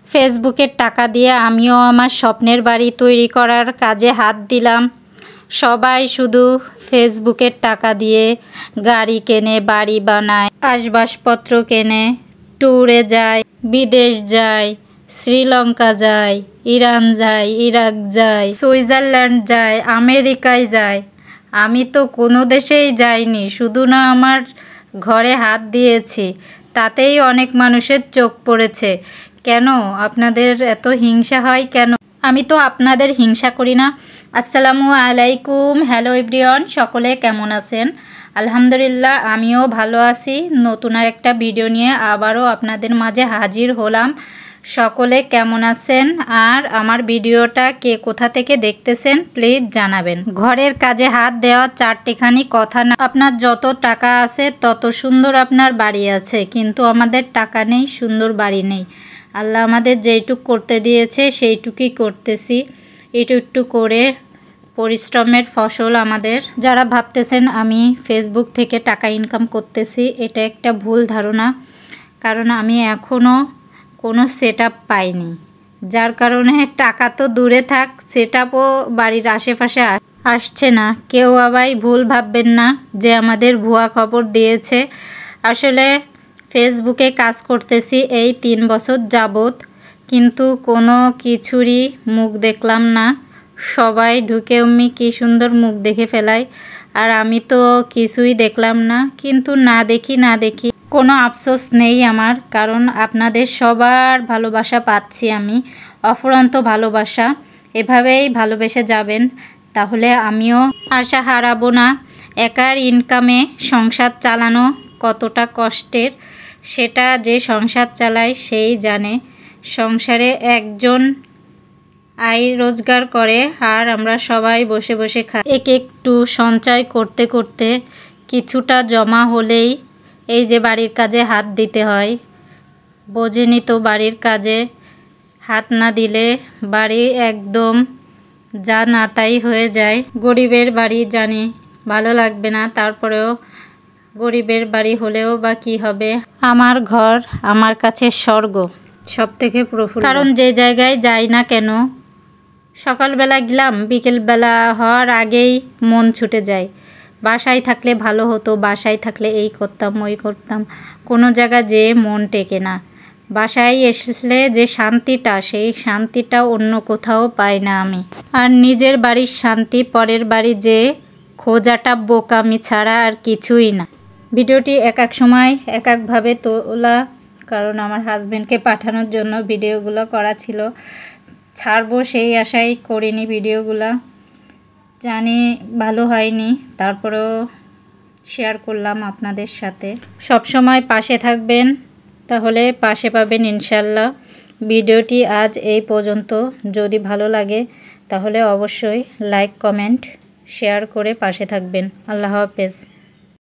ফেসবুকের টাকা দিয়ে আমিও আমার স্বপ্নের বাড়ি তৈরি করার কাজে হাত দিলাম। সবাই শুধু ফেসবুকের টাকা দিয়ে গাড়ি কেনে, বাড়ি বানায়, আসবাবপত্র কেনে, ট্যুরে যায়, বিদেশ যায়, শ্রীলঙ্কা যায়, ইরান যায়, ইরাক যায়, সুইজারল্যান্ড যায়, আমেরিকায় যায়। আমি তো কোনো দেশেই যাইনি, শুধু না আমার ঘরে হাত দিয়েছি, তাতেই অনেক মানুষের চোখ পড়েছে। কেন আপনাদের এত হিংসা হয় কেন? আমি তো আপনাদের হিংসা করি না। আসসালামু আলাইকুম, হ্যালো এভরিওয়ান, সকলে কেমন আছেন? আলহামদুলিল্লাহ, আমিও ভালো আছি। নতুন আর একটা ভিডিও নিয়ে আবারও আপনাদের মাঝে হাজির হলাম। সকলে কেমন আছেন আর আমার ভিডিওটা কে কোথা থেকে দেখতেছেন প্লিজ জানাবেন। ঘরের কাজে হাত দেওয়া চারটিখানি কথা না। আপনার যত টাকা আছে তত সুন্দর আপনার বাড়ি আছে, কিন্তু আমাদের টাকা নেই, সুন্দর বাড়ি নেই। আল্লাহ আমাদের যেইটুক করতে দিয়েছে সেইটুকুই করতেছি, একটু করে পরিশ্রমের ফসল আমাদের। যারা ভাবতেছেন আমি ফেসবুক থেকে টাকা ইনকাম করতেছি, এটা একটা ভুল ধারণা। কারণ আমি এখনও কোনো সেটআপ পাইনি, যার কারণে টাকা তো দূরে থাক, সেটআপও বাড়ির আশেপাশে আসছে না। কেউ আবার ভুল ভাববেন না যে আমাদের ভুয়া খবর দিয়েছে। আসলে ফেসবুকে কাজ করতেছি এই 3 বছর যাবত, কিন্তু কোনো কিছুরই মুখ দেখলাম না। সবাই ঢুকে কি সুন্দর মুখ দেখে ফেলায়, আর আমি তো কিছুই দেখলাম না। কিন্তু না দেখি কোনো আফসোস নেই আমার, কারণ আপনাদের সবার ভালোবাসা পাচ্ছি আমি, অফুরন্ত ভালোবাসা। এভাবেই ভালোবেসে যাবেন, তাহলে আমিও আশা হারাবো না। একার ইনকামে সংসার চালানো কতটা কষ্টের, সেটা যে সংসার চালায় সেই জানে। সংসারে একজন আয় রোজগার করে আর আমরা সবাই বসে বসে খাই। একটু সঞ্চয় করতে করতে কিছুটা জমা হলেই এই যে বাড়ির কাজে হাত দিতে হয়। বোঝেনি তো, বাড়ির কাজে হাত না দিলে বাড়ি একদম যা না তাই হয়ে যায়। গরিবের বাড়ি জানি ভালো লাগবে না, তারপরেও গরিবের বাড়ি হলেও বা কি হবে। আমার ঘর আমার কাছে স্বর্গ, সব থেকে প্রফুল্ল। কারণ যে জায়গায় যাই না কেন, সকালবেলা গেলাম, বিকেলবেলা হওয়ার আগেই মন ছুটে যায়। বাসায় থাকলে ভালো হতো, বাসায় থাকলে এই করতাম ওই করতাম, কোনো জায়গা যেয়ে মন টেকে না। বাসায় এসলে যে শান্তিটা, সেই শান্তিটা অন্য কোথাও পাই না আমি। আর নিজের বাড়ির শান্তি পরের বাড়ি যে খোঁজাটা বোকামি ছাড়া আর কিছুই না। ভিডিওটি এক এক সময় এক একভাবে তোলা, কারণ আমার হাজব্যান্ডকে পাঠানোর জন্য ভিডিওগুলো করা ছিল। ছাড়বো সেই আশায় করিনি ভিডিওগুলো, জানি ভালো হয়নি, তারপরেও শেয়ার করলাম আপনাদের সাথে। সব সময় পাশে থাকবেন, তাহলে পাশে পাবেন ইনশাল্লাহ। ভিডিওটি আজ এই পর্যন্ত। যদি ভালো লাগে তাহলে অবশ্যই লাইক, কমেন্ট, শেয়ার করে পাশে থাকবেন। আল্লাহ হাফেজ।